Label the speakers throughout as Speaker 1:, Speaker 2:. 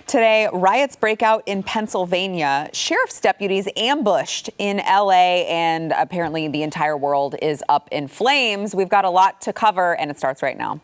Speaker 1: Today, riots break out in Pennsylvania. Sheriff's deputies ambushed in LA, and apparently the entire world is up in flames. We've got a lot to cover, and it starts right now.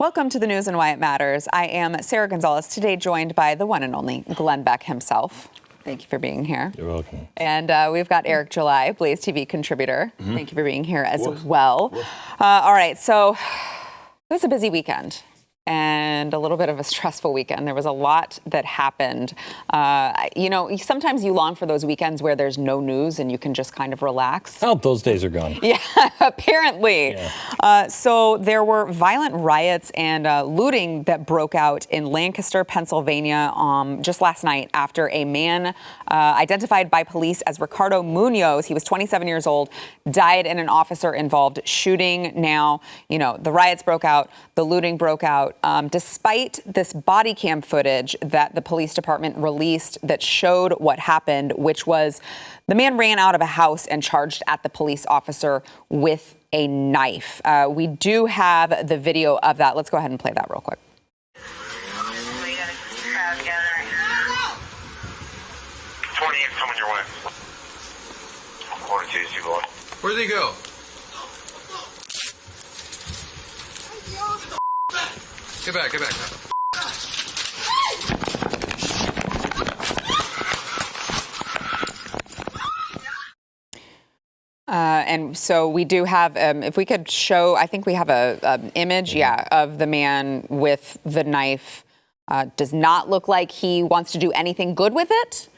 Speaker 1: Welcome to the news and why it matters. I am Sarah Gonzalez, today joined by the one and only Glenn Beck himself. Thank you for being here.
Speaker 2: You're welcome.
Speaker 1: And we've got Eric July, BlazeTV contributor. Thank you for being here as well. All right, so it was a busy weekend and a little bit of a stressful weekend. There was a lot that happened. Sometimes you long for those weekends where there's no news and you can just kind of relax.
Speaker 2: Oh, those days are gone.
Speaker 1: Yeah, apparently.
Speaker 2: Yeah.
Speaker 1: So there were violent riots and looting that broke out in Lancaster, Pennsylvania, just last night after a man identified by police as Ricardo Munoz, he was 27 years old, died in an officer-involved shooting. Now, the riots broke out, the looting broke out. Despite this body cam footage that the police department released that showed what happened, which was the man ran out of a house and charged at the police officer with a knife. We do have the video of that. Let's go ahead and play that real quick.
Speaker 3: 28 coming your way.
Speaker 4: Where'd they go? Get back, get back.
Speaker 1: And so we do have, if we could show, I think we have an image, of the man with the knife. Does not look like he wants to do anything good with it.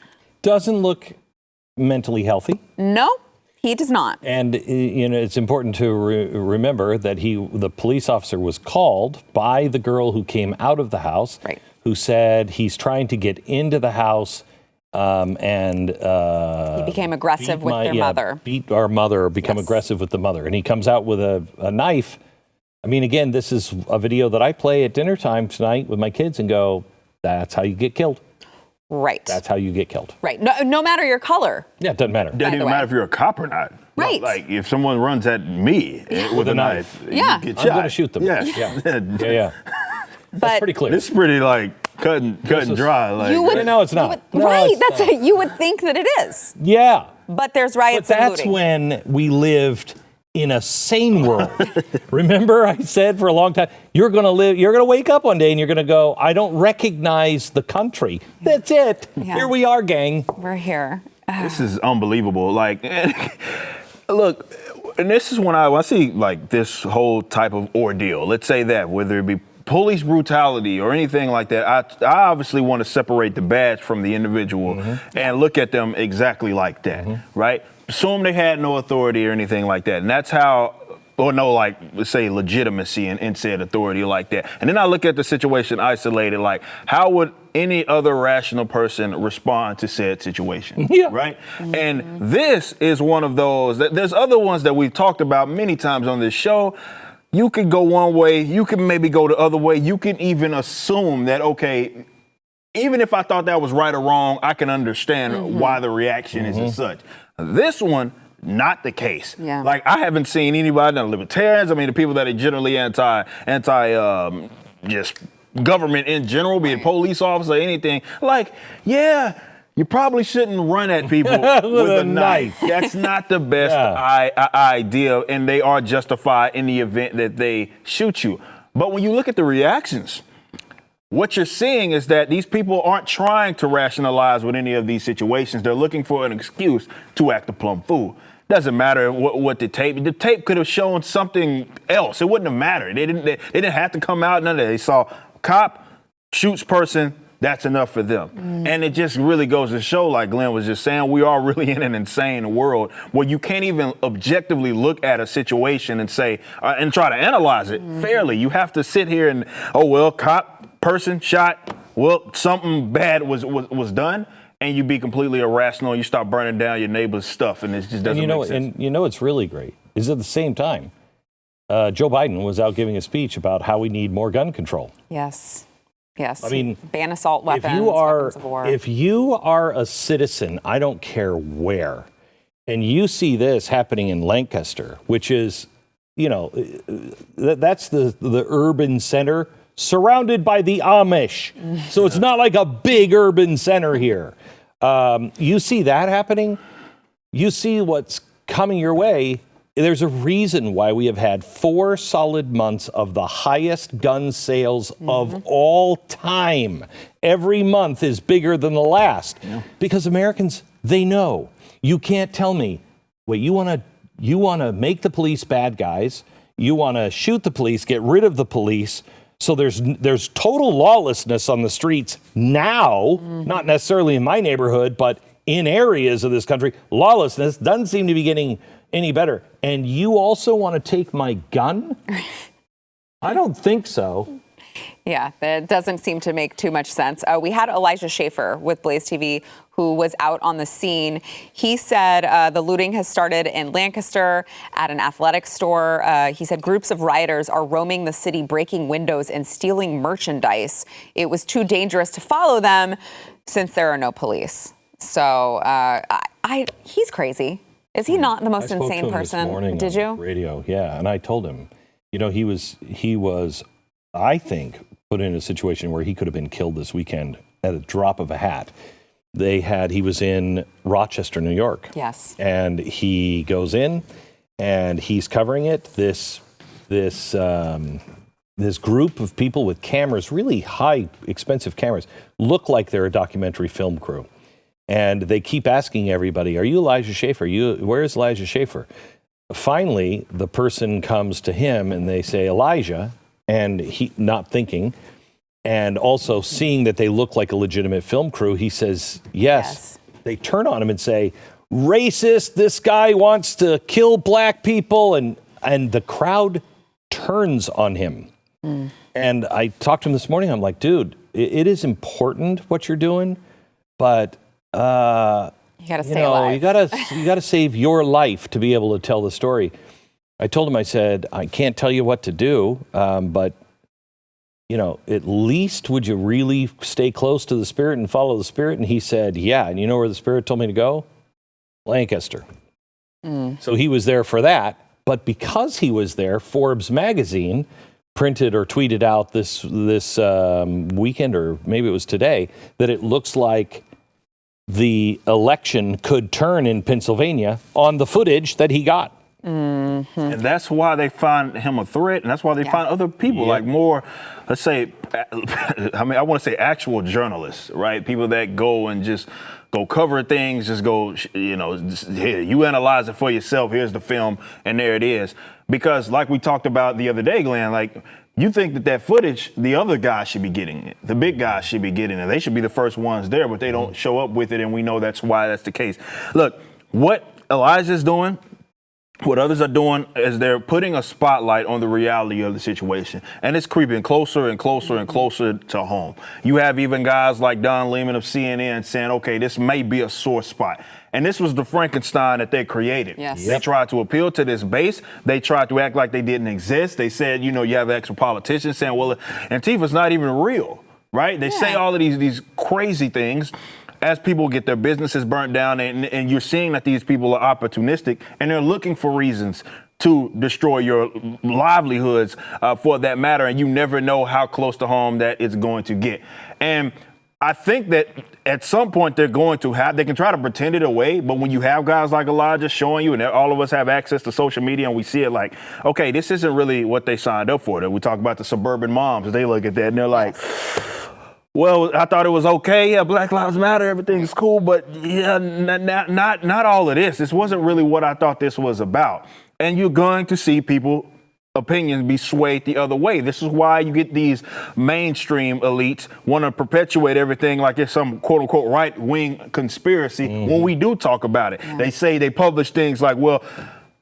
Speaker 2: Doesn't look mentally healthy.
Speaker 1: No, he does not.
Speaker 2: And, it's important to remember that the police officer was called by the girl who came out of the house,
Speaker 1: right,
Speaker 2: who said he's trying to get into the house and
Speaker 1: he became aggressive with their mother.
Speaker 2: Beat our mother, or become aggressive with the mother. And he comes out with a knife. I mean, again, this is a video that I play at dinner time tonight with my kids and go, that's how you get killed.
Speaker 1: Right.
Speaker 2: That's how you get killed.
Speaker 1: Right. No matter your color.
Speaker 2: Yeah, it doesn't matter.
Speaker 5: Doesn't even matter if you're a cop or not.
Speaker 1: Right.
Speaker 5: Like if someone runs at me with a knife, you get shot.
Speaker 2: I'm going to shoot them.
Speaker 5: Yeah.
Speaker 2: Yeah. That's pretty clear.
Speaker 5: This is pretty cut and dry. Like,
Speaker 2: no, it's not.
Speaker 1: You would think that it is.
Speaker 2: Yeah.
Speaker 1: But there's riots
Speaker 2: and
Speaker 1: looting.
Speaker 2: That's when we lived in a sane world. Remember, I said for a long time, you're going to wake up one day and you're going to go, I don't recognize the country. That's it. Yeah. Here we are, gang.
Speaker 1: We're here.
Speaker 5: This is unbelievable. Like, look, and this is when I see like this whole type of ordeal. Let's say that, whether it be police brutality or anything like that, I obviously want to separate the badge from the individual and look at them exactly like that, right? Assume they had no authority or anything like that. And that's how, let's say legitimacy in said authority like that. And then I look at the situation isolated, like how would any other rational person respond to said situation, right? And this is one of those, there's other ones that we've talked about many times on this show. You could go one way, you can maybe go the other way. You can even assume that, okay, even if I thought that was right or wrong, I can understand why the reaction is as such. This one, not the case.
Speaker 1: Yeah.
Speaker 5: Like I haven't seen anybody, the libertarians, I mean the people that are generally anti just government in general, be it police officer, anything, like, you probably shouldn't run at people with a knife. That's not the best idea, and they are justified in the event that they shoot you. But when you look at the reactions, what you're seeing is that these people aren't trying to rationalize with any of these situations. They're looking for an excuse to act a plumb fool. Doesn't matter what the tape could have shown something else. It wouldn't have mattered. They didn't have to come out. None of that. They saw cop shoots person. That's enough for them. And it just really goes to show, like Glenn was just saying, we are really in an insane world where you can't even objectively look at a situation and say, and try to analyze it fairly. You have to sit here and, cop, person, shot, something bad was done, and you be completely irrational. You start burning down your neighbor's stuff, and it just doesn't make sense.
Speaker 2: And what's really great is at the same time, Joe Biden was out giving a speech about how we need more gun control.
Speaker 1: Yes.
Speaker 2: I mean,
Speaker 1: ban assault weapons,
Speaker 2: if you are
Speaker 1: weapons of war.
Speaker 2: If you are a citizen, I don't care where, And you see this happening in Lancaster, which is, that's the urban center surrounded by the Amish. So it's not like a big urban center here. You see that happening. You see what's coming your way. There's a reason why we have had 4 solid months of the highest gun sales of all time. Every month is bigger than the last because Americans, they know. You can't tell me, wait, you want to make the police bad guys. You want to shoot the police, get rid of the police. So there's total lawlessness on the streets now, not necessarily in my neighborhood, but in areas of this country. Lawlessness doesn't seem to be getting any better. And you also want to take my gun? I don't think so.
Speaker 1: Yeah, that doesn't seem to make too much sense. We had Elijah Schaefer with BlazeTV, who was out on the scene. He said the looting has started in Lancaster at an athletic store. He said groups of rioters are roaming the city, breaking windows and stealing merchandise. It was too dangerous to follow them since there are no police. So he's crazy. Is he not the most insane person?
Speaker 2: This morning
Speaker 1: Did
Speaker 2: on
Speaker 1: you?
Speaker 2: Radio, yeah. And I told him, he was, I think, put in a situation where he could have been killed this weekend at a drop of a hat. He was in Rochester, New York.
Speaker 1: Yes.
Speaker 2: And he goes in and he's covering it. This group of people with cameras, really high, expensive cameras, look like they're a documentary film crew. And they keep asking everybody, are you Elijah Schaefer? Where's Elijah Schaefer? Finally, the person comes to him and they say, Elijah, and he, not thinking, and also seeing that they look like a legitimate film crew, he says, yes. They turn on him and say, racist, this guy wants to kill black people. And the crowd turns on him. And I talked to him this morning. I'm like, dude, it is important what you're doing, but
Speaker 1: you gotta stay alive.
Speaker 2: You gotta save your life to be able to tell the story. I told him, I said, I can't tell you what to do, but at least would you really stay close to the Spirit and follow the Spirit? And he said, yeah. And you know where the Spirit told me to go? Lancaster. So he was there for that. But because he was there, Forbes magazine printed or tweeted out this weekend, or maybe it was today, that it looks like the election could turn in Pennsylvania on the footage that he got.
Speaker 5: And that's why they find him a threat, and that's why they find other people like more, let's say, I want to say actual journalists, right? People that go and just go cover things, just go, here, you analyze it for yourself. Here's the film, and there it is. Because like we talked about the other day, Glenn, like you think that footage, the other guys should be getting it. The big guys should be getting it. They should be the first ones there, but they don't show up with it, and we know that's why that's the case. Look, what Elijah's doing, what others are doing is they're putting a spotlight on the reality of the situation, and it's creeping closer and closer and closer to home. You have even guys like Don Lehman of CNN saying, okay, this may be a sore spot. And this was the Frankenstein that they created.
Speaker 1: Yes.
Speaker 5: They tried to appeal to this base. They tried to act like they didn't exist. They said, you have extra politicians saying, well, Antifa's not even real, right? They say all of these crazy things as people get their businesses burnt down, and you're seeing that these people are opportunistic and they're looking for reasons to destroy your livelihoods for that matter, and you never know how close to home that it's going to get. And I think that at some point they can try to pretend it away, but when you have guys like Elijah showing you, and all of us have access to social media, and we see it like, okay, this isn't really what they signed up for. We talk about the suburban moms, they look at that and they're like, well, I thought it was okay. Yeah, Black Lives Matter, everything's cool, but yeah, not all of this. This wasn't really what I thought this was about. And you're going to see people opinions be swayed the other way. This is why you get these mainstream elites want to perpetuate everything like it's some quote unquote right wing conspiracy when we do talk about it. They say, they publish things like, well,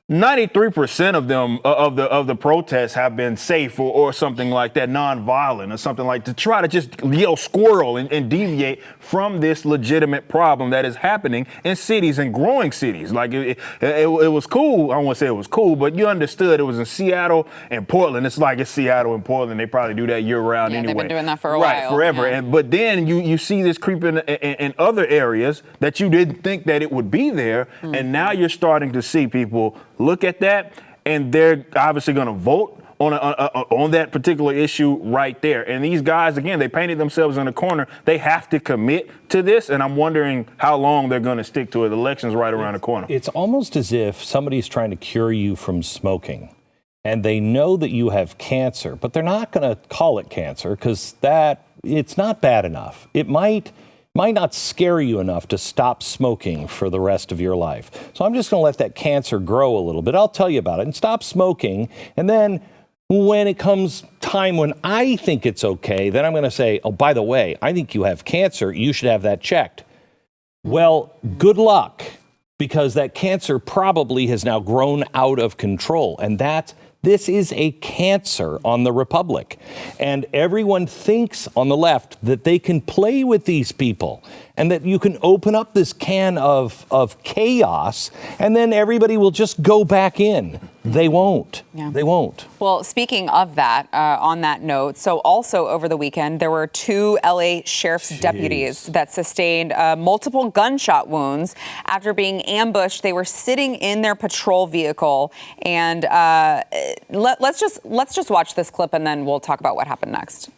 Speaker 5: 93% of them of the protests have been safe or something like that, non-violent or something like to try to just yell squirrel and deviate from this legitimate problem that is happening in cities and growing cities. Like it was cool. I don't want to say it was cool, but you understood it was in Seattle and Portland. It's like it's Seattle and Portland. They probably do that year round anyway.
Speaker 1: They've been doing that for a
Speaker 5: right,
Speaker 1: while.
Speaker 5: forever.
Speaker 1: Yeah.
Speaker 5: But then you see this creeping in other areas that you didn't think that it would be there, and now you're starting to see people look at that, and they're obviously going to vote on that particular issue right there. And these guys, again, they painted themselves in a corner. They have to commit to this, and I'm wondering how long they're going to stick to it. The election's right around the corner.
Speaker 2: It's almost as if somebody's trying to cure you from smoking, and they know that you have cancer, but they're not going to call it cancer because it's not bad enough. It might not scare you enough to stop smoking for the rest of your life. So I'm just going to let that cancer grow a little bit. I'll tell you about it and stop smoking. And then when it comes time when I think it's okay, then I'm going to say, oh, by the way, I think you have cancer. You should have that checked. Well, good luck, because that cancer probably has now grown out of control. And this is a cancer on the republic. And everyone thinks on the left that they can play with these people and that you can open up this can of chaos and then everybody will just go back in. They won't.
Speaker 1: Yeah.
Speaker 2: They won't.
Speaker 1: Well, speaking of that, on that note, so also over the weekend, there were 2 LA sheriff's deputies that sustained multiple gunshot wounds after being ambushed. They were sitting in their patrol vehicle, and let's just watch this clip, and then we'll talk about what happened next.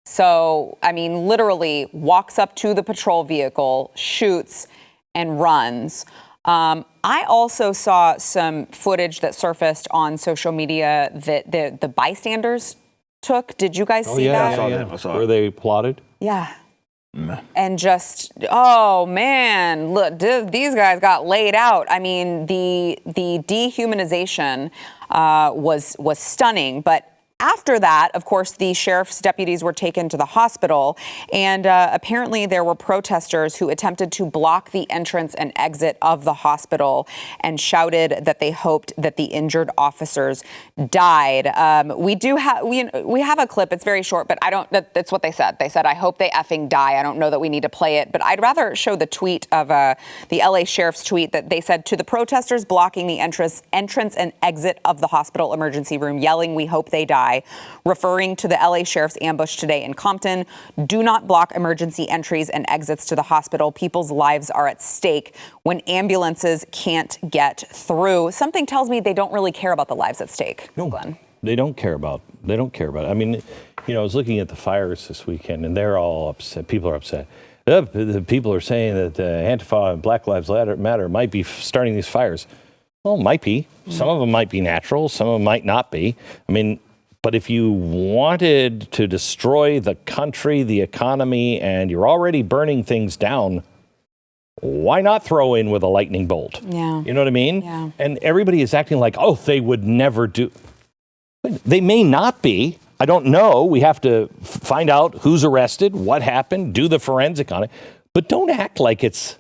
Speaker 1: So, I mean, literally walks up to the patrol vehicle, shoots, and runs. I also saw some footage that surfaced on social media that the bystanders took. Did you guys see that?
Speaker 5: I saw
Speaker 2: Were they plotted?
Speaker 1: Yeah. And just, oh man, look, these guys got laid out. I mean, the dehumanization was stunning, but after that, of course, the sheriff's deputies were taken to the hospital, and apparently there were protesters who attempted to block the entrance and exit of the hospital and shouted that they hoped that the injured officers died. We have a clip. It's very short, but that's what they said. They said, "I hope they effing die." I don't know that we need to play it, but I'd rather show the tweet of the LA sheriff's tweet that they said to the protesters blocking the entrance and exit of the hospital emergency room, yelling, "We hope they die," referring to the LA sheriff's ambush today in Compton. Do not block emergency entries and exits to the hospital. People's lives are at stake when ambulances can't get through. Something tells me they don't really care about the lives at stake.
Speaker 2: No,
Speaker 1: Glenn.
Speaker 2: They don't care about it. I mean, I was looking at the fires this weekend, and they're all upset. People are upset. The people are saying that Antifa and Black Lives Matter might be starting these fires. Well, might be. Some of them might be natural. Some of them might not be. I mean, but if you wanted to destroy the country, the economy, and you're already burning things down, why not throw in with a lightning bolt?
Speaker 1: Yeah.
Speaker 2: You know what I mean?
Speaker 1: Yeah.
Speaker 2: And everybody is acting like, oh, they would never do. They may not be. I don't know. We have to find out who's arrested, what happened, do the forensic on it. But don't act like it's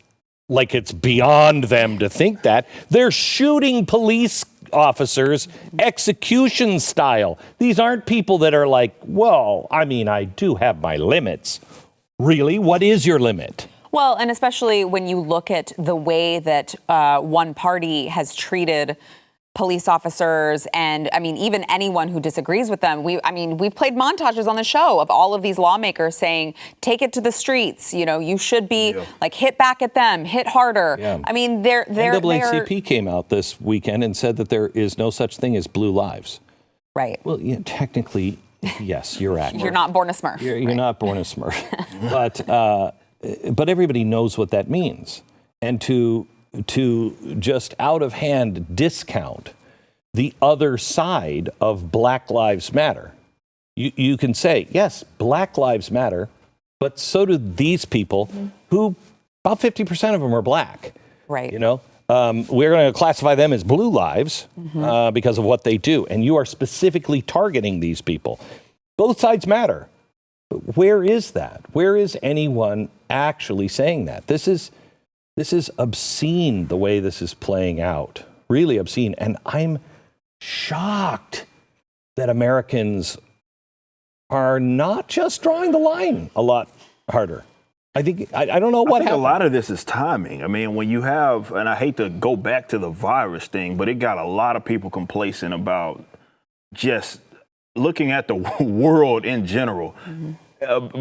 Speaker 2: beyond them to think that. They're shooting police officers execution style. These aren't people that are like, well, I mean, I do have my limits. Really? What is your limit?
Speaker 1: Well, and especially when you look at the way that one party has treated police officers and, I mean, even anyone who disagrees with them. We've played montages on the show of all of these lawmakers saying, take it to the streets. You should be like hit back at them, hit harder. Yeah. I mean, they're
Speaker 2: NAACP came out this weekend and said that there is no such thing as blue lives.
Speaker 1: Right.
Speaker 2: Well, technically, yes, you're accurate.
Speaker 1: You're not born a Smurf.
Speaker 2: You're not born a Smurf. But everybody knows what that means. And to just out of hand discount the other side of Black Lives Matter. You can say, yes, Black Lives Matter, but so do these people who about 50% of them are black.
Speaker 1: Right.
Speaker 2: We're going to classify them as blue lives because of what they do. And you are specifically targeting these people. Both sides matter. But where is that? Where is anyone actually saying that? This is obscene the way this is playing out really obscene. And I'm shocked that Americans are not just drawing the line a lot harder. I think, I don't know what
Speaker 5: I think
Speaker 2: happened.
Speaker 5: a lot of this is timing. I mean, when you have, and I hate to go back to the virus thing, but it got a lot of people complacent about just looking at the world in general.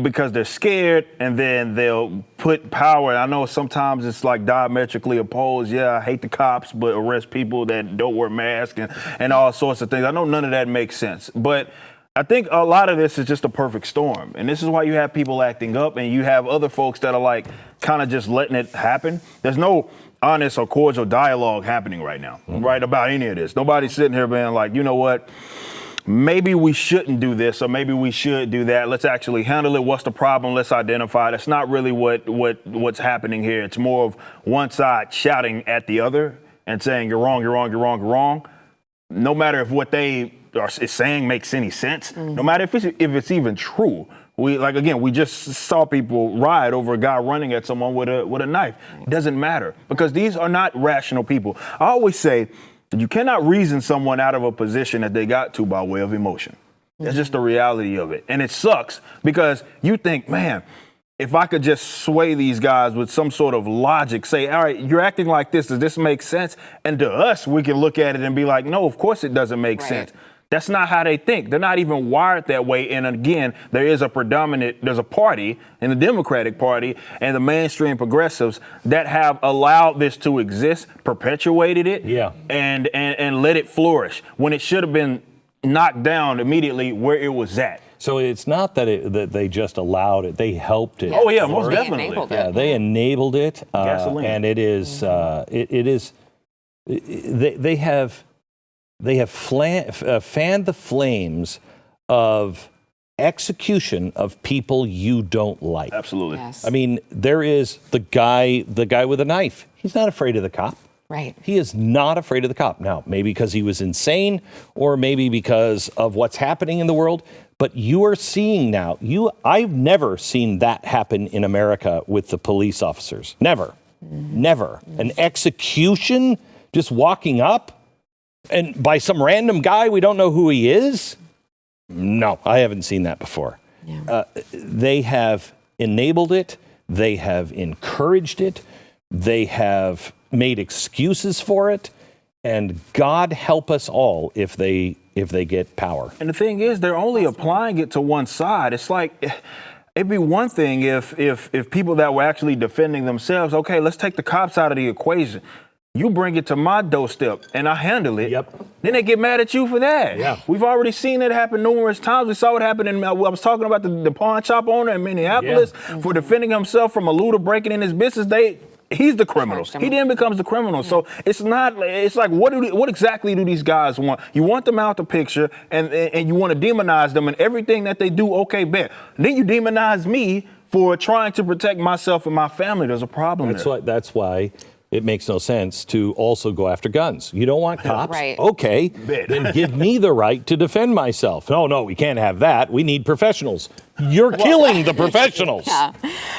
Speaker 5: Because they're scared, and then they'll put power. I know sometimes it's like diametrically opposed. Yeah, I hate the cops, but arrest people that don't wear masks and all sorts of things. I know none of that makes sense, but I think a lot of this is just a perfect storm. And this is why you have people acting up, and you have other folks that are like kind of just letting it happen. There's no honest or cordial dialogue happening right now, right, about any of this. Nobody's sitting here being like, you know what? Maybe we shouldn't do this, or maybe we should do that. Let's actually handle it. What's the problem? Let's identify it. That's not really what's happening here. It's more of one side shouting at the other and saying, you're wrong, you're wrong, you're wrong, you're wrong. No matter if what they are saying makes any sense, no matter if it's even true. We just saw people riot over a guy running at someone with a knife. It doesn't matter, because these are not rational people. I always say, you cannot reason someone out of a position that they got to by way of emotion. That's just the reality of it. And it sucks, because you think, man, if I could just sway these guys with some sort of logic, say, all right, you're acting like this. Does this make sense? And to us, we can look at it and be like, no, of course it doesn't make sense. That's not how they think. They're not even wired that way. And again, there's a party in the Democratic Party and the mainstream progressives that have allowed this to exist, perpetuated it, and let it flourish when it should have been knocked down immediately where it was at.
Speaker 2: So it's not that they just allowed it; they helped it.
Speaker 5: Oh yeah, most definitely.
Speaker 1: Yeah,
Speaker 2: they enabled it,
Speaker 5: Gasoline.
Speaker 2: and it is. They have fanned the flames of execution of people you don't like.
Speaker 5: Absolutely.
Speaker 1: Yes.
Speaker 2: I mean, there is the guy with a knife. He's not afraid of the cop.
Speaker 1: Right.
Speaker 2: He is not afraid of the cop. Now, maybe because he was insane, or maybe because of what's happening in the world. But you are seeing now, I've never seen that happen in America with the police officers. Never. Never. An execution, just walking up, and by some random guy, we don't know who he is? No, I haven't seen that before. Yeah. They have enabled it. They have encouraged it. They have made excuses for it. And God help us all if they get power.
Speaker 5: And the thing is, they're only applying it to one side. It's like, it'd be one thing if people that were actually defending themselves, okay, let's take the cops out of the equation. You bring it to my doorstep and I handle it.
Speaker 2: Yep.
Speaker 5: Then they get mad at you for that.
Speaker 2: Yeah.
Speaker 5: We've already seen it happen numerous times. We saw it happen I was talking about the pawn shop owner in Minneapolis for defending himself from a looter breaking in his business. He's the criminal. He then becomes the criminal. So it's like, what exactly do these guys want? You want them out the picture and you want to demonize them and everything that they do. Okay, bet. Then you demonize me for trying to protect myself and my family. There's a problem there.
Speaker 2: That's why it makes no sense to also go after guns. You don't want cops?
Speaker 1: Right.
Speaker 2: Okay, then give me the right to defend myself. No, we can't have that. We need professionals. You're killing the professionals. Yeah.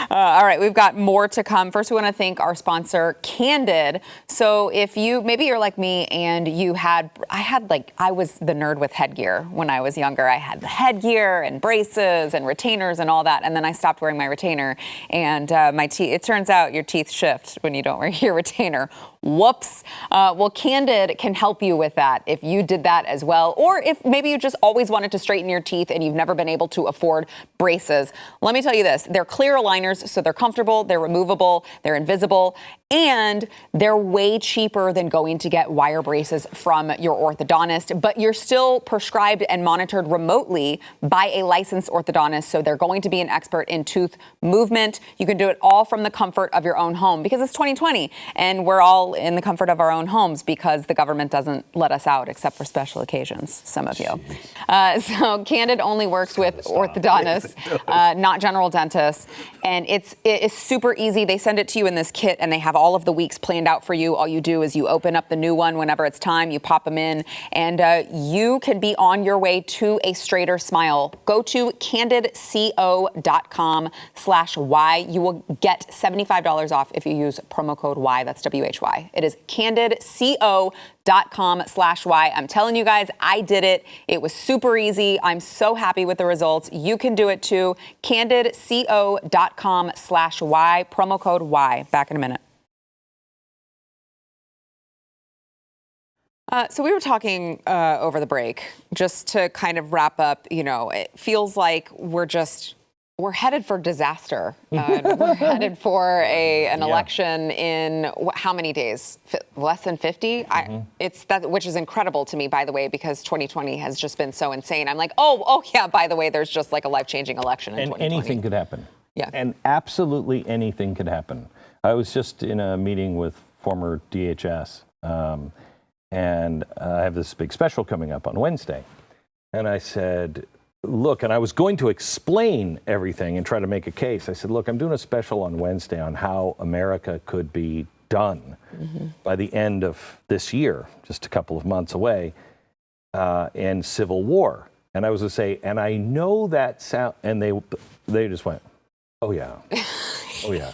Speaker 1: All right, we've got more to come. First, we want to thank our sponsor, Candid. So if maybe you're like me and I was the nerd with headgear when I was younger. I had the headgear and braces and retainers and all that. And then I stopped wearing my retainer and my teeth, it turns out your teeth shift when you don't wear your retainer. Whoops. Well, Candid can help you with that if you did that as well. Or if maybe you just always wanted to straighten your teeth and you've never been able to afford braces. Let me tell you this. They're clear aligners, so they're comfortable, they're removable, they're invisible, and they're way cheaper than going to get wire braces from your orthodontist, but you're still prescribed and monitored remotely by a licensed orthodontist, so they're going to be an expert in tooth movement. You can do it all from the comfort of your own home because it's 2020, and we're all in the comfort of our own homes because the government doesn't let us out except for special occasions, some of you. So Candid only works with orthodontists, not general dentists, and it's super easy. They send it to you in this kit, and they have all of the weeks planned out for you. All you do is you open up the new one whenever it's time, you pop them in, and you can be on your way to a straighter smile. Go to candidco.com/Y. You will get $75 off if you use promo code Y. That's WHY. why. It is candidco.com/why. I'm telling you guys, I did it. It was super easy. I'm so happy with the results. You can do it too. candidco.com/why. Promo code Y. Back in a minute. So we were talking over the break, just to kind of wrap up, it feels like we're headed for disaster. We're headed for an election in how many days? Less than 50? It's that, which is incredible to me, by the way, because 2020 has just been so insane. I'm like, oh yeah, by the way, there's just like a life-changing election in 2020.
Speaker 2: Anything could happen.
Speaker 1: Yeah.
Speaker 2: And absolutely anything could happen. I was just in a meeting with former DHS, and I have this big special coming up on Wednesday. And I said, look, and I was going to explain everything and try to make a case. I said, look, I'm doing a special on Wednesday on how America could be done by the end of this year, just a couple of months away, and civil war. And I was going to say, and I know that sound, and they just went, oh yeah. Oh, yeah.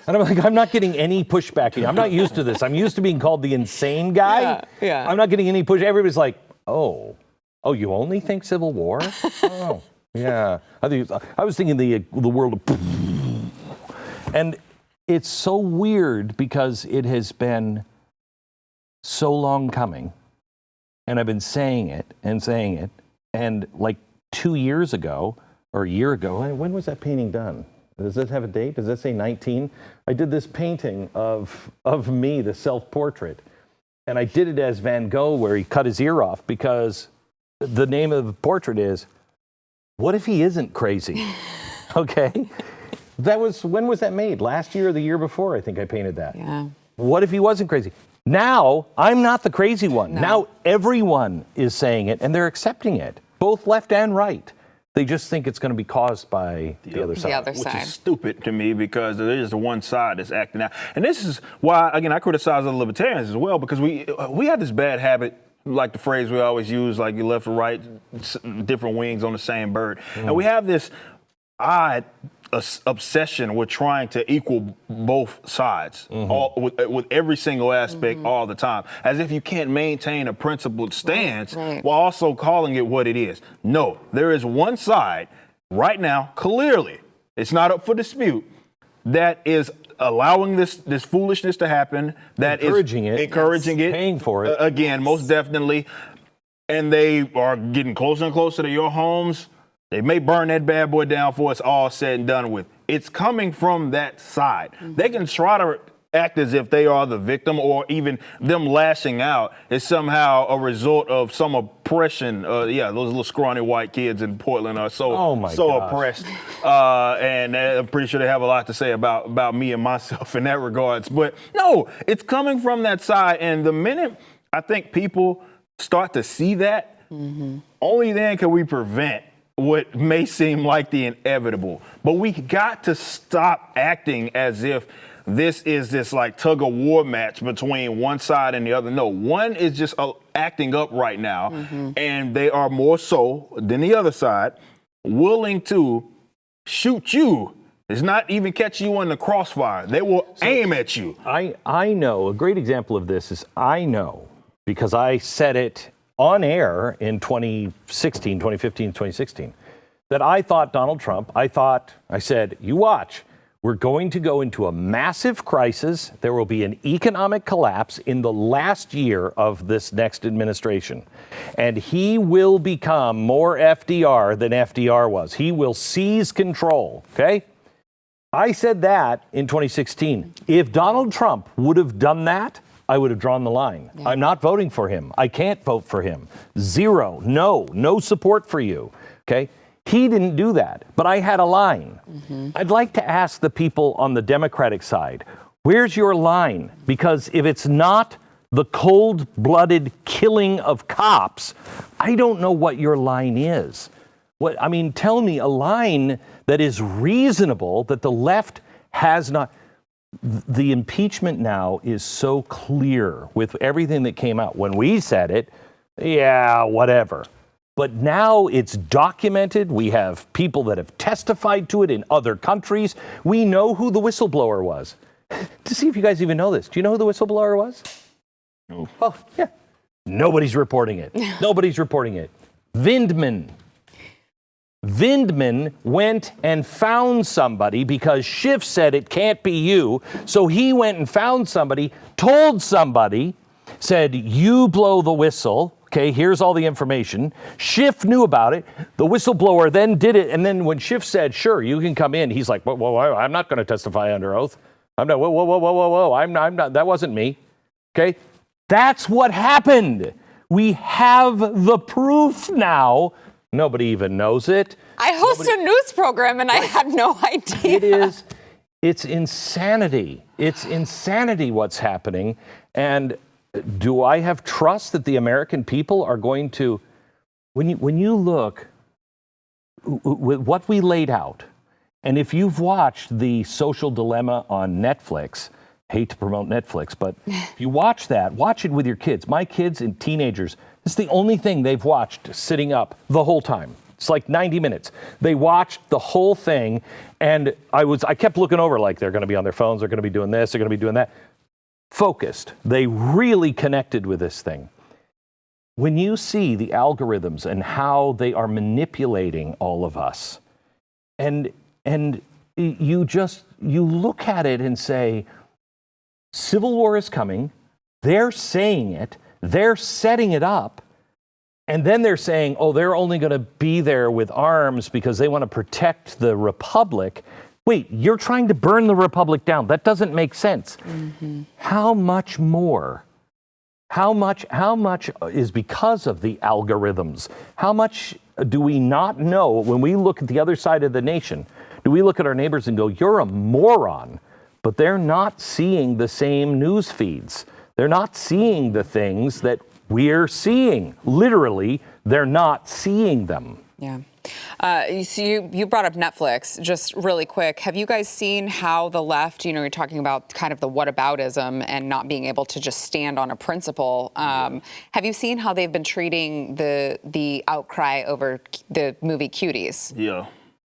Speaker 2: And I'm like, I'm not getting any pushback. I'm not used to this. I'm used to being called the insane guy.
Speaker 1: Yeah.
Speaker 2: I'm not getting any push. Everybody's like, oh, you only think Civil War? Oh, yeah. I was thinking the world of... And it's so weird because it has been so long coming. And I've been saying it. And like 2 years ago, or a year ago, when was that painting done? Does it have a date? Does that say 19? I did this painting of me, the self-portrait. And I did it as Van Gogh, where he cut his ear off, because the name of the portrait is, what if he isn't crazy? Okay? When was that made? Last year or the year before, I think I painted that.
Speaker 1: Yeah.
Speaker 2: What if he wasn't crazy? Now, I'm not the crazy one.
Speaker 1: No.
Speaker 2: Now everyone is saying it, and they're accepting it, both left and right. They just think it's going to be caused by the other side.
Speaker 5: Which is stupid to me, because there is the one side that's acting out. And this is why, again, I criticize the libertarians as well, because we have this bad habit, like the phrase we always use, like you left or right, different wings on the same bird. And we have this odd obsession with trying to equal both sides with every single aspect all the time, as if you can't maintain a principled stance while also calling it what it is. No, there is one side right now, clearly, it's not up for dispute, that is allowing this foolishness to happen, that
Speaker 2: encouraging it,
Speaker 5: paying
Speaker 2: for it.
Speaker 5: Again, most definitely. And they are getting closer and closer to your homes. They may burn that bad boy down before it's all said and done with. It's coming from that side. They can try to act as if they are the victim, or even them lashing out is somehow a result of some oppression. Those little scrawny white kids in Portland are so oppressed. And I'm pretty sure they have a lot to say about me and myself in that regards. But no, it's coming from that side. And the minute I think people start to see that, only then can we prevent what may seem like the inevitable. But we got to stop acting as if this is this like tug of war match between one side and the other. No, one is just acting up right now, and they are more so than the other side willing to shoot you. It's not even catch you in the crossfire. They will aim at you.
Speaker 2: I know a great example of this is, I know, because I said it on air in 2015, 2016, that I thought Donald Trump, I said, you watch, we're going to go into a massive crisis. There will be an economic collapse in the last year of this next administration. And he will become more FDR than FDR was. He will seize control, okay? I said that in 2016. If Donald Trump would have done that, I would have drawn the line. Yeah. I'm not voting for him. I can't vote for him. Zero. No support for you. Okay? He didn't do that, but I had a line. I'd like to ask the people on the Democratic side, where's your line? Because if it's not the cold-blooded killing of cops, I don't know what your line is. Tell me a line that is reasonable, that the left has not. The impeachment now is so clear with everything that came out. When we said it, yeah, whatever. But now it's documented. We have people that have testified to it in other countries. We know who the whistleblower was. to see if you guys even know this. Do you know who the whistleblower was?
Speaker 5: No.
Speaker 2: Oh, yeah. Nobody's reporting it. Nobody's reporting it. Vindman went and found somebody because Schiff said it can't be you. So he went and found somebody, told somebody, said, you blow the whistle. Okay, here's all the information. Schiff knew about it. The whistleblower then did it. And then when Schiff said, sure, you can come in, he's like, whoa, I'm not going to testify under oath. I'm not, whoa. I'm not, that wasn't me. Okay, that's what happened. We have the proof now. Nobody even knows it.
Speaker 1: I host a news program and I had no idea.
Speaker 2: It's insanity. It's insanity what's happening. And do I have trust that the American people are going to, when you look with what we laid out, and if you've watched The Social Dilemma on Netflix, hate to promote Netflix, but if you watch that, watch it with your kids. My kids and teenagers, it's the only thing they've watched sitting up the whole time. It's like 90 minutes. They watched the whole thing, and I kept looking over like they're going to be on their phones, they're going to be doing this, they're going to be doing that. Focused. They really connected with this thing. When you see the algorithms and how they are manipulating all of us, and you look at it and say, civil war is coming, they're saying it, they're setting it up, and then they're saying, oh, they're only going to be there with arms because they want to protect the republic. Wait, you're trying to burn the republic down. That doesn't make sense. Mm-hmm. How much more? How much is because of the algorithms? How much do we not know when we look at the other side of the nation? Do we look at our neighbors and go, you're a moron? But they're not seeing the same news feeds. They're not seeing the things that we're seeing. Literally, they're not seeing them.
Speaker 1: Yeah. So you brought up Netflix, just really quick. Have you guys seen how the left, you're talking about kind of the whataboutism and not being able to just stand on a principle. Have you seen how they've been treating the outcry over the movie Cuties?
Speaker 5: Yeah.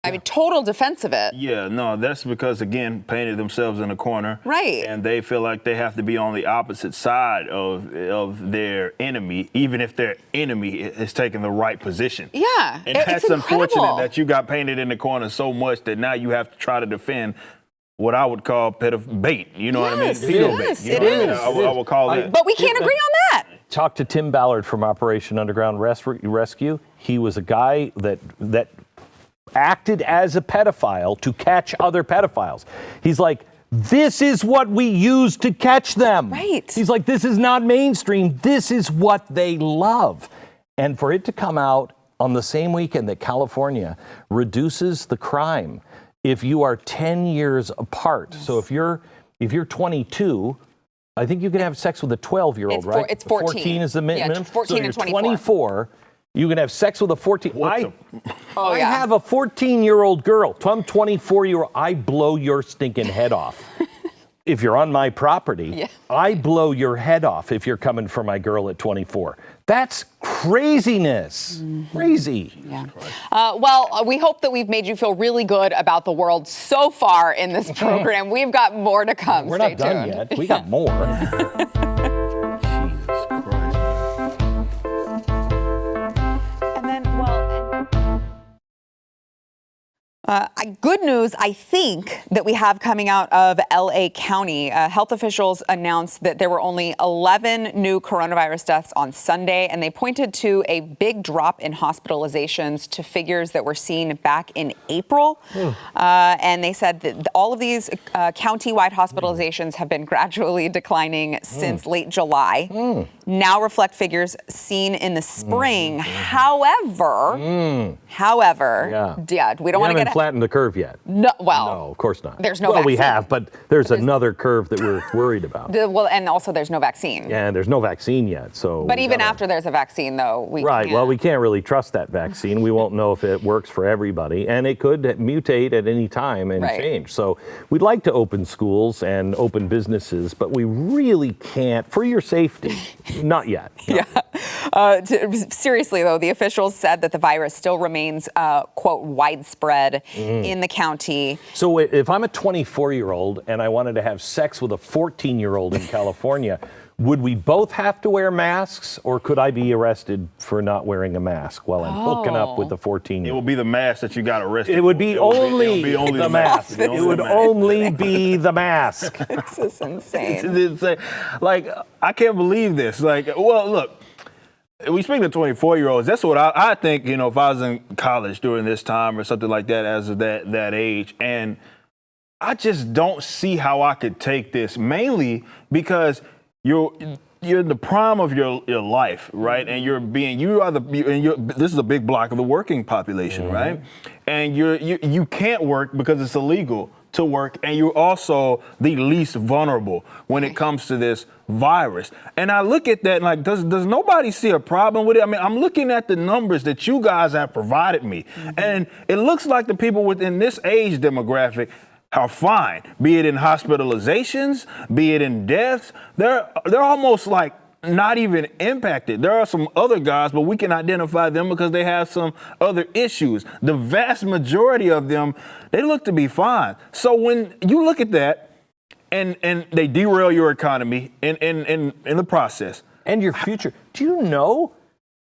Speaker 1: I mean, total defense of it.
Speaker 5: Yeah, no, that's because, again, painted themselves in a corner.
Speaker 1: Right.
Speaker 5: And they feel like they have to be on the opposite side of their enemy, even if their enemy is taking the right position.
Speaker 1: Yeah,
Speaker 5: and that's unfortunate that you got painted in the corner so much that now you have to try to defend what I would call bait. You know what I mean? Field bait. You know what I mean? I would call that.
Speaker 1: But we can't agree on that.
Speaker 2: Talk to Tim Ballard from Operation Underground Rescue. He was a guy that acted as a pedophile to catch other pedophiles. He's like, this is what we use to catch them.
Speaker 1: Right.
Speaker 2: He's like, this is not mainstream. This is what they love. And for it to come out on the same weekend that California reduces the crime if you are 10 years apart. Yes. So if you're 22, I think you can have sex with a 12-year-old, right?
Speaker 1: It's 14.
Speaker 2: 14 is the minimum.
Speaker 1: Yeah, 14
Speaker 2: so
Speaker 1: and 24.
Speaker 2: 24. You can have sex with a 14. I have a 14-year-old girl. I'm 24-year-old. I blow your stinking head off. If you're on my property, I blow your head off if you're coming for my girl at 24. That's craziness. Mm-hmm. Crazy.
Speaker 1: Yeah. Well, we hope that we've made you feel really good about the world so far in this program. We've got more to come.
Speaker 2: We're not done yet. We got more.
Speaker 1: Good news, I think, that we have coming out of LA County. Health officials announced that there were only 11 new coronavirus deaths on Sunday, and they pointed to a big drop in hospitalizations to figures that were seen back in April. And they said that all of these county-wide hospitalizations have been gradually declining since late July. Now reflect figures seen in the spring. However, we don't want to get
Speaker 2: flattened the curve yet.
Speaker 1: No,
Speaker 2: no, of course not.
Speaker 1: There's no vaccine.
Speaker 2: We have, but there's another curve that we're worried about.
Speaker 1: And also there's no vaccine.
Speaker 2: Yeah, there's no vaccine yet. So.
Speaker 1: But even after there's a vaccine, though, we
Speaker 2: can't. Well, we can't really trust that vaccine. We won't know if it works for everybody, and it could mutate at any time and change. So we'd like to open schools and open businesses, but we really can't, for your safety. Not yet. No.
Speaker 1: Yeah. Seriously, though, the officials said that the virus still remains, quote, widespread in the county.
Speaker 2: So if I'm a 24-year-old and I wanted to have sex with a 14-year-old in California, would we both have to wear masks, or could I be arrested for not wearing a mask while I'm hooking up with the 14-year-old?
Speaker 5: It will be the mask that you got arrested.
Speaker 2: It would be
Speaker 5: for.
Speaker 2: only the mask. It would only be the mask.
Speaker 1: This is insane.
Speaker 5: It's insane. Like, I can't believe this. Like, well, look, we speak to 24-year-olds. That's what I think, you know, if I was in college during this time or something like that, as of that age. And I just don't see how I could take this, mainly because you're in the prime of your life, right? And this is a big block of the working population, right? And you can't work because it's illegal to work, and you're also the least vulnerable when it comes to this virus. And I look at that and like, does nobody see a problem with it? I mean, I'm looking at the numbers that you guys have provided me, and it looks like the people within this age demographic are fine, be it in hospitalizations, be it in deaths. They're almost like not even impacted. There are some other guys, but we can identify them because they have some other issues. The vast majority of them, they look to be fine. So when you look at that and they derail your economy in the process.
Speaker 2: And your future. Do you know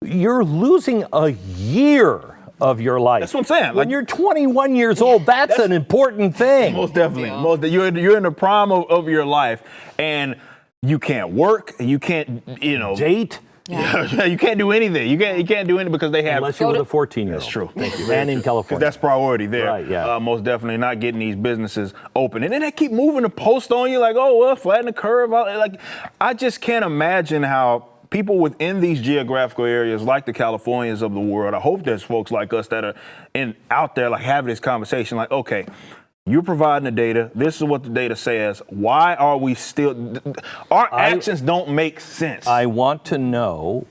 Speaker 2: you're losing a year of your life?
Speaker 5: That's what I'm saying.
Speaker 2: When you're 21 years old, that's an important thing.
Speaker 5: Most definitely. You're in the prime of your life, and you can't work, you can't,
Speaker 2: date.
Speaker 5: Yeah. You can't do anything. You can't do anything because they have.
Speaker 2: Unless you're with a 14-year-old.
Speaker 5: That's true.
Speaker 2: Thank you. And in California.
Speaker 5: Because that's priority there.
Speaker 2: Right, yeah.
Speaker 5: Most definitely not getting these businesses open. And then they keep moving the post on you like, oh, well, flatten the curve. Like, I just can't imagine how people within these geographical areas, like the Californians of the world, I hope there's folks like us that are out there, like having this conversation, like, okay, you're providing the data. This is what the data says. Why are we still? Our actions don't make sense.
Speaker 2: I want to know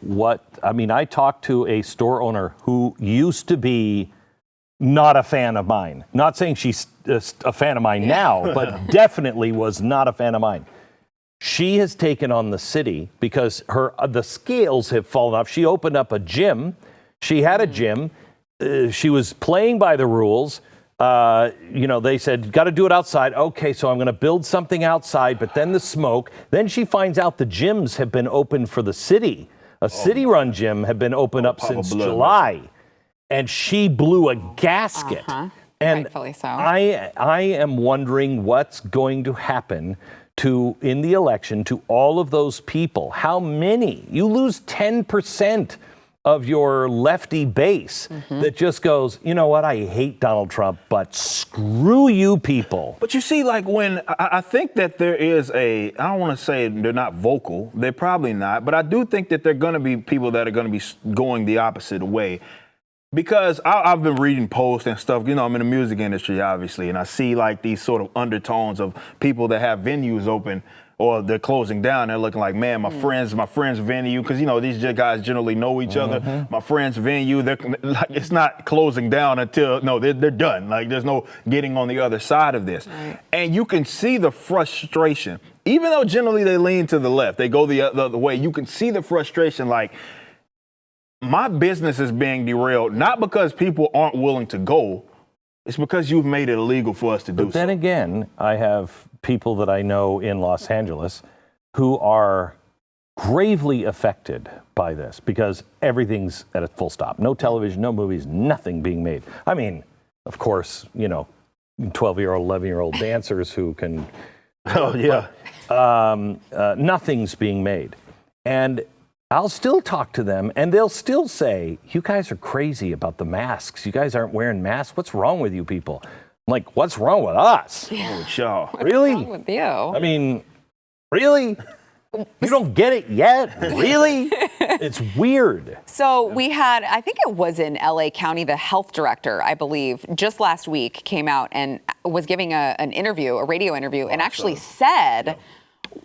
Speaker 2: I talked to a store owner who used to be not a fan of mine. Not saying she's a fan of mine now, but definitely was not a fan of mine. She has taken on the city because the scales have fallen off. She opened up a gym. She had a gym. She was playing by the rules. They said, got to do it outside. Okay, so I'm going to build something outside, but then the smoke. Then she finds out the gyms have been open for the city. A city-run gym had been opened up since July. And she blew a gasket. And
Speaker 1: rightfully so.
Speaker 2: I am wondering what's going to happen in the election to all of those people. How many? You lose 10% of your lefty base that just goes, you know what, I hate Donald Trump, but screw you people.
Speaker 5: But you see, like when I think that there is I don't want to say they're not vocal, they're probably not, but I do think that there are going to be people that are going to be going the opposite way. Because I've been reading posts and stuff, I'm in the music industry, obviously, and I see like these sort of undertones of people that have venues open or they're closing down. They're looking like, man, my friend's venue, because, these guys generally know each other. My friend's venue, it's not closing down until, they're done. Like, there's no getting on the other side of this. Right. And you can see the frustration. Even though generally they lean to the left, they go the other way, you can see the frustration like, my business is being derailed, not because people aren't willing to go. It's because you've made it illegal for us to do so.
Speaker 2: But then again, I have people that I know in Los Angeles who are gravely affected by this because everything's at a full stop. No television, no movies, nothing being made. I mean, of course, 12-year-old, 11-year-old dancers who can...
Speaker 5: Oh, yeah.
Speaker 2: Nothing's being made. And I'll still talk to them, and they'll still say, you guys are crazy about the masks. You guys aren't wearing masks. What's wrong with you people? I'm like, what's wrong with us?
Speaker 5: Yeah. With y'all.
Speaker 2: Really?
Speaker 1: What's wrong with you?
Speaker 2: I mean, really? You don't get it yet? Really? It's weird.
Speaker 1: So we had, I think it was in LA County, the health director, I believe, just last week came out and was giving an interview, a radio interview, and actually said...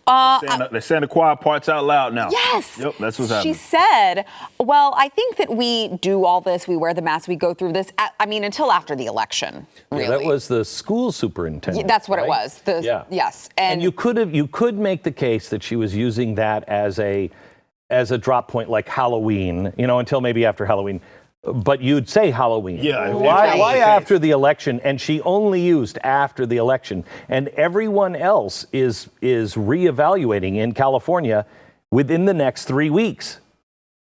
Speaker 5: They're saying the quiet parts out loud now.
Speaker 1: Yes.
Speaker 5: Yep, that's what's happening.
Speaker 1: She said, well, I think that we do all this, we wear the mask, we go through this, until after the election, really.
Speaker 2: Yeah, that was the school superintendent.
Speaker 1: That's what
Speaker 2: right?
Speaker 1: it was. Yes.
Speaker 2: And you could make the case that she was using that as a as a drop point like Halloween, until maybe after Halloween. But you'd say Halloween.
Speaker 5: Yeah.
Speaker 2: Why after the election? And she only used after the election. And everyone else is reevaluating in California within the next 3 weeks.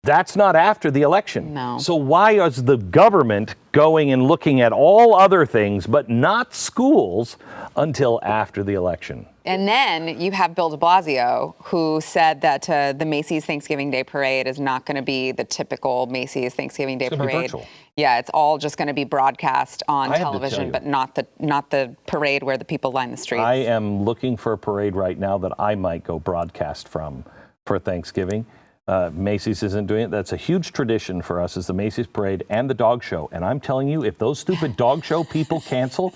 Speaker 2: That's not after the election.
Speaker 1: No.
Speaker 2: So why is the government going and looking at all other things, but not schools, until after the election?
Speaker 1: And then you have Bill de Blasio, who said that the Macy's Thanksgiving Day Parade is not going to be the typical Macy's Thanksgiving Day
Speaker 2: It's gonna be
Speaker 1: Parade.
Speaker 2: virtual.
Speaker 1: Yeah, it's all just going to be broadcast on
Speaker 2: I have to tell
Speaker 1: television,
Speaker 2: you.
Speaker 1: but not the parade where the people line the streets.
Speaker 2: I am looking for a parade right now that I might go broadcast from for Thanksgiving. Macy's isn't doing it. That's a huge tradition for us, is the Macy's Parade and the dog show. And I'm telling you, if those stupid dog show people cancel,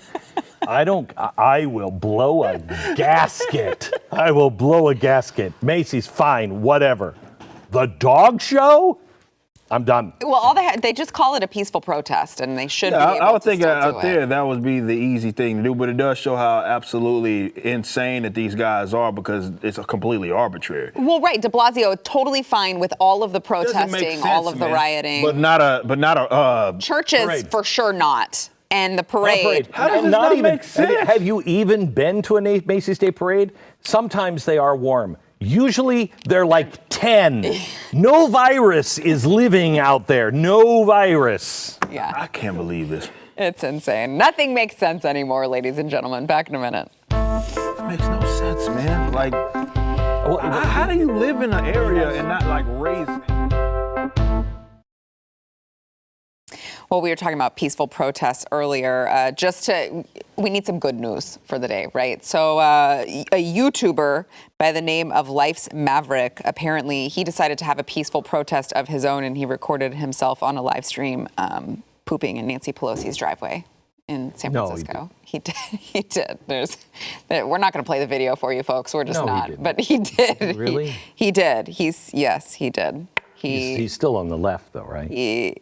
Speaker 2: I will blow a gasket. I will blow a gasket. Macy's, fine, whatever. The dog show? I'm done.
Speaker 1: Well, all they just call it a peaceful protest, and they should be able
Speaker 5: I would
Speaker 1: to
Speaker 5: think
Speaker 1: still
Speaker 5: out
Speaker 1: do
Speaker 5: there
Speaker 1: it.
Speaker 5: that would be the easy thing to do, but it does show how absolutely insane that these guys are, because it's completely arbitrary.
Speaker 1: Well, right, de Blasio is totally fine with all of the
Speaker 5: Doesn't make
Speaker 1: protesting,
Speaker 5: sense,
Speaker 1: all of the
Speaker 5: man.
Speaker 1: rioting.
Speaker 5: but not a
Speaker 1: Churches,
Speaker 2: parade.
Speaker 1: for sure not. And the parade.
Speaker 5: How does
Speaker 2: And
Speaker 5: this not make sense?
Speaker 2: Have you even been to a Macy's Day Parade? Sometimes they are warm. Usually they're like 10. No virus is living out there. No virus.
Speaker 1: Yeah,
Speaker 5: I can't believe this.
Speaker 1: it's insane. Nothing makes sense anymore, ladies and gentlemen. Back in a minute.
Speaker 5: It makes no sense, man. Like, how do you live in an area and not like raise?
Speaker 1: Well, we were talking about peaceful protests earlier. We need some good news for the day, right? So a YouTuber by the name of Life's Maverick, apparently he decided to have a peaceful protest of his own, and he recorded himself on a live stream pooping in Nancy Pelosi's driveway in San
Speaker 2: No,
Speaker 1: Francisco. He did. He did. We're not going to play the video for you folks. We're just
Speaker 2: No, he
Speaker 1: not.
Speaker 2: didn't.
Speaker 1: But he did.
Speaker 2: Really?
Speaker 1: He did. Yes, he did.
Speaker 2: He's still on the left, though, right?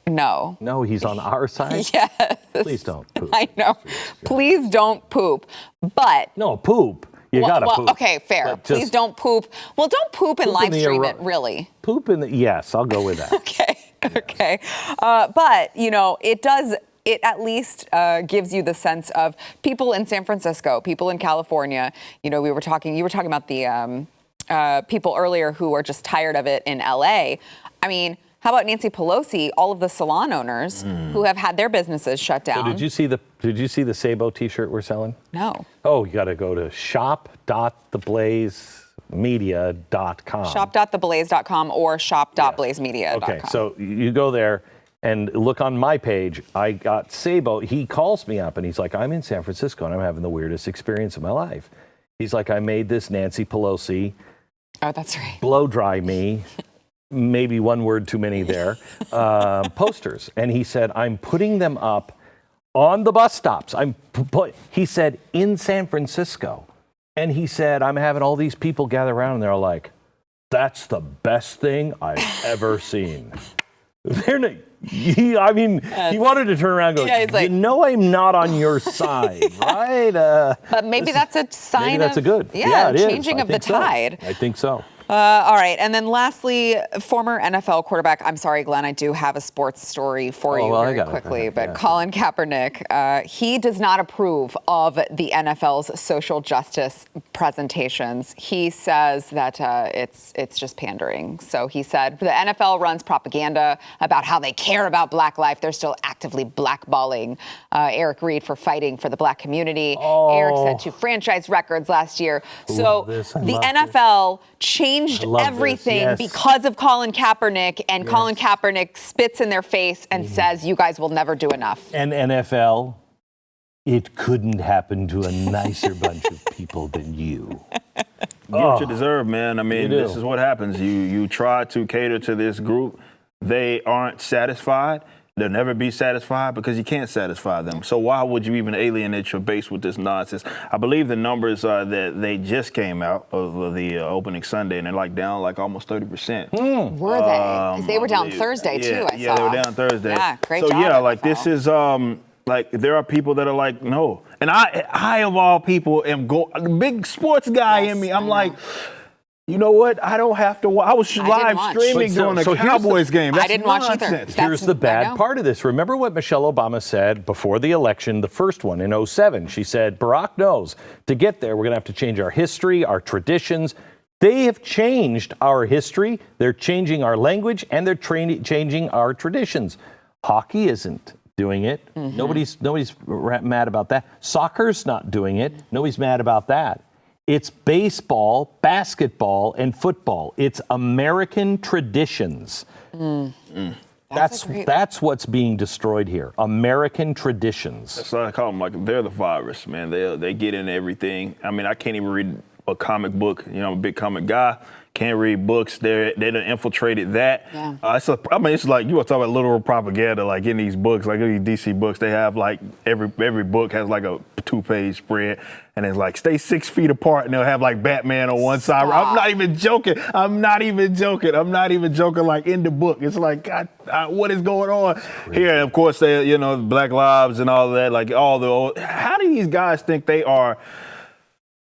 Speaker 1: No.
Speaker 2: No, he's on our side?
Speaker 1: Yes.
Speaker 2: Please don't poop.
Speaker 1: I know. Please don't poop. But
Speaker 2: No, poop. You gotta poop.
Speaker 1: okay, fair.
Speaker 2: But just
Speaker 1: Please don't poop. Well, don't poop and
Speaker 2: poop in
Speaker 1: live
Speaker 2: the
Speaker 1: stream
Speaker 2: aero-
Speaker 1: it, really.
Speaker 2: Poop in the, yes, I'll go with that.
Speaker 1: Okay. But, it does. It at least gives you the sense of people in San Francisco, people in California. You were talking about the people earlier who are just tired of it in LA. I mean, how about Nancy Pelosi, all of the salon owners who have had their businesses shut down?
Speaker 2: So did you see the Sabo t-shirt we're selling?
Speaker 1: No.
Speaker 2: Oh, you got to go to shop.theblazemedia.com.
Speaker 1: Shop.theblaze.com or shop.blazemedia.com.
Speaker 2: Okay, so you go there and look on my page. I got Sabo. He calls me up and he's like, I'm in San Francisco and I'm having the weirdest experience of my life. He's like, I made this Nancy Pelosi
Speaker 1: Oh, that's right.
Speaker 2: blow dry me, maybe one word too many there, posters. And he said, I'm putting them up on the bus stops. He said, in San Francisco. And he said, I'm having all these people gather around and they're all like, that's the best thing I've ever seen. They're not, he wanted to turn around and go,
Speaker 1: Yeah, he's like-
Speaker 2: I'm not on your side, right?
Speaker 1: But maybe that's a sign
Speaker 2: Maybe that's
Speaker 1: of
Speaker 2: a good.
Speaker 1: yeah,
Speaker 2: it is.
Speaker 1: changing
Speaker 2: I
Speaker 1: of the
Speaker 2: think so.
Speaker 1: tide.
Speaker 2: I think so.
Speaker 1: All right. And then lastly, former NFL quarterback. I'm sorry, Glenn, I do have a sports story for you
Speaker 2: well, I
Speaker 1: very
Speaker 2: got it.
Speaker 1: quickly. But
Speaker 2: Yeah.
Speaker 1: Colin Kaepernick, he does not approve of the NFL's social justice presentations. He says that it's just pandering. So he said the NFL runs propaganda about how they care about Black life. They're still actively blackballing Eric Reed for fighting for the Black community. Eric set 2 franchise records last year. So
Speaker 2: this. I
Speaker 1: the
Speaker 2: love this.
Speaker 1: NFL changed
Speaker 2: I love this,
Speaker 1: everything
Speaker 2: yes.
Speaker 1: because of Colin Kaepernick, and Colin Kaepernick spits in their face and says, you guys will never do enough.
Speaker 2: And NFL, it couldn't happen to a nicer bunch of people than you.
Speaker 5: Get what you deserve, man. I mean,
Speaker 2: You do.
Speaker 5: this is what happens. You try to cater to this group. They aren't satisfied. They'll never be satisfied because you can't satisfy them. So why would you even alienate your base with this nonsense? I believe the numbers that they just came out of the opening Sunday, and they're like down like almost 30%.
Speaker 1: Were they? Because they were down
Speaker 5: believe-
Speaker 1: Thursday, too, I saw.
Speaker 5: Yeah, they were down Thursday.
Speaker 1: Yeah, great
Speaker 5: so,
Speaker 1: job,
Speaker 5: yeah, like
Speaker 1: NFL.
Speaker 5: this is, like there are people that are like, no. And I of all people, am the big sports guy
Speaker 1: Yes,
Speaker 5: in me.
Speaker 1: I
Speaker 5: I'm
Speaker 1: know.
Speaker 5: like, You know what? I don't have to. I was live
Speaker 1: watch.
Speaker 5: streaming during a Cowboys game. That's
Speaker 1: I didn't watch either.
Speaker 5: nonsense.
Speaker 2: Here's the bad part of this. Remember what Michelle Obama said before the election, the first one in 2007. She said, Barack knows to get there, we're going to have to change our history, our traditions. They have changed our history. They're changing our language, and they're changing our traditions. Hockey isn't doing it. Nobody's mad about that. Soccer's not doing it. Nobody's mad about that. It's baseball, basketball, and football. It's American traditions. That's what's being destroyed here. American traditions.
Speaker 5: That's what I call them. Like, they're the virus, man. They get into everything. I mean, I can't even read a comic book. You know, I'm a big comic guy. Can't read books. They done infiltrated that. Yeah. It's like you were talking about literal propaganda, like in these books, like in these DC books, they have like every book has like a 2-page spread, and it's like stay 6 feet apart, and they'll have like Batman on one side. I'm not even joking. I'm not even joking. Like in the book, it's like God, what is going on here? And of course, they, Black Lives and all that. Like how do these guys think they are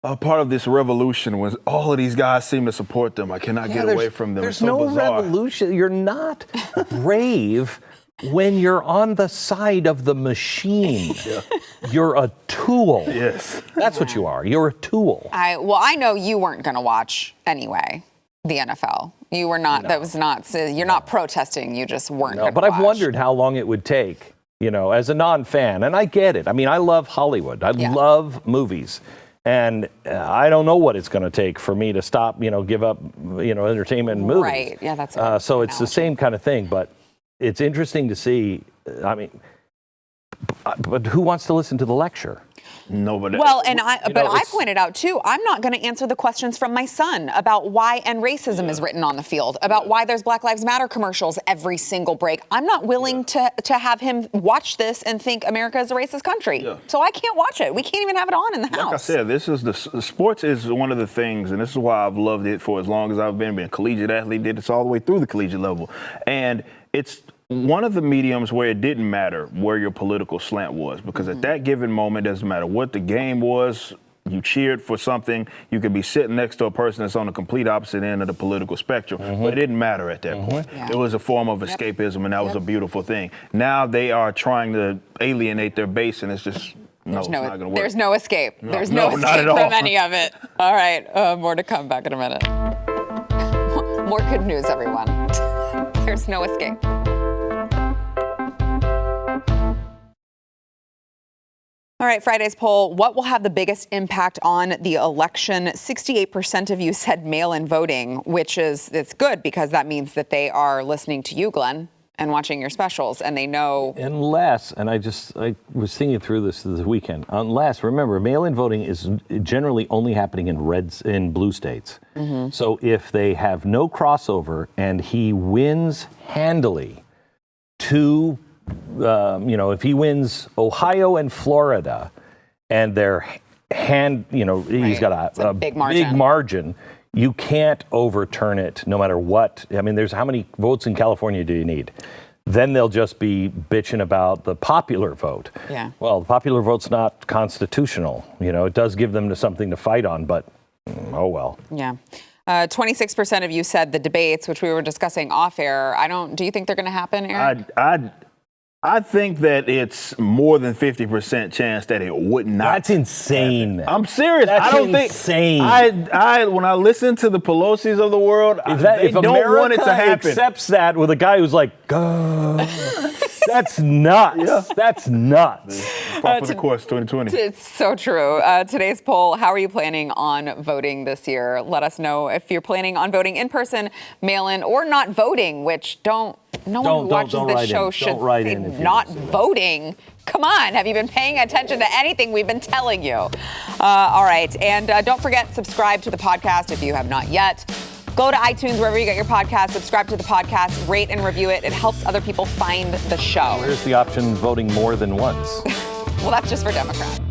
Speaker 5: a part of this revolution when all of these guys seem to support them? I cannot get away from them.
Speaker 2: There's no revolution. You're not brave when you're on the side of the machine. You're a tool.
Speaker 5: Yes.
Speaker 2: That's what you are. You're a tool.
Speaker 1: I know you weren't going to watch anyway, the NFL. You were not. No. That was not. You're not protesting. You just weren't going to watch.
Speaker 2: But I've wondered how long it would take, as a non-fan. And I get it. I mean, I love Hollywood. I love movies. And I don't know what it's going to take for me to stop, give up, entertainment and movies.
Speaker 1: Right. Yeah, that's right.
Speaker 2: So it's the same kind of thing. But it's interesting to see. I mean, but who wants to listen to the lecture?
Speaker 5: Nobody.
Speaker 1: Well, and I pointed out too, I'm not going to answer the questions from my son about why and racism is written on the field, about why there's Black Lives Matter commercials every single break. I'm not willing to have him watch this and think America is a racist country. Yeah. So I can't watch it. We can't even have it on in the house.
Speaker 5: Like I said, the sports is one of the things, and this is why I've loved it for as long as I've been a collegiate athlete, did this all the way through the collegiate level. And it's one of the mediums where it didn't matter where your political slant was, because at that given moment, it doesn't matter what the game was, you cheered for something, you could be sitting next to a person that's on the complete opposite end of the political spectrum, but it didn't matter at that point. Yeah. It was a form of escapism, and that was a beautiful thing. Now they are trying to alienate their base, and it's just, it's not going to work.
Speaker 1: There's no escape. There's no escape from any of it. All right, more to come back in a minute. More good news, everyone. There's no escape. All right, Friday's poll, what will have the biggest impact on the election? 68% of you said mail-in voting, which it's good because that means that they are listening to you, Glenn, and watching your specials, and they know.
Speaker 2: Unless, and I was thinking through this weekend, remember, mail-in voting is generally only happening in blue states. So if they have no crossover and he wins handily if he wins Ohio and Florida, and they're he's got a big margin, you can't overturn it no matter what. I mean, there's how many votes in California do you need? Then they'll just be bitching about the popular vote. Yeah. Well, the popular vote's not constitutional. It does give them something to fight on, but oh well. Yeah.
Speaker 1: 26% of you said the debates, which we were discussing off air. Do you think they're going to happen, Eric?
Speaker 5: I think that it's more than 50% chance that it would not.
Speaker 2: That's insane.
Speaker 5: I'm serious.
Speaker 2: That's insane.
Speaker 5: When I listen to the Pelosi's of the world, they don't want it to happen.
Speaker 2: Accepts that with a guy who's like, that's nuts. Yeah. That's nuts.
Speaker 5: For the course, 2020.
Speaker 1: It's so true. Today's poll, how are you planning on voting this year? Let us know if you're planning on voting in person, mail-in, or not voting, which no one who watches this show should say not voting. Come on, have you been paying attention to anything we've been telling you? All right, and don't forget, subscribe to the podcast if you have not yet. Go to iTunes, wherever you get your podcast, subscribe to the podcast, rate and review it. It helps other people find the show.
Speaker 2: Where's the option voting more than once?
Speaker 1: Well, that's just for Democrats.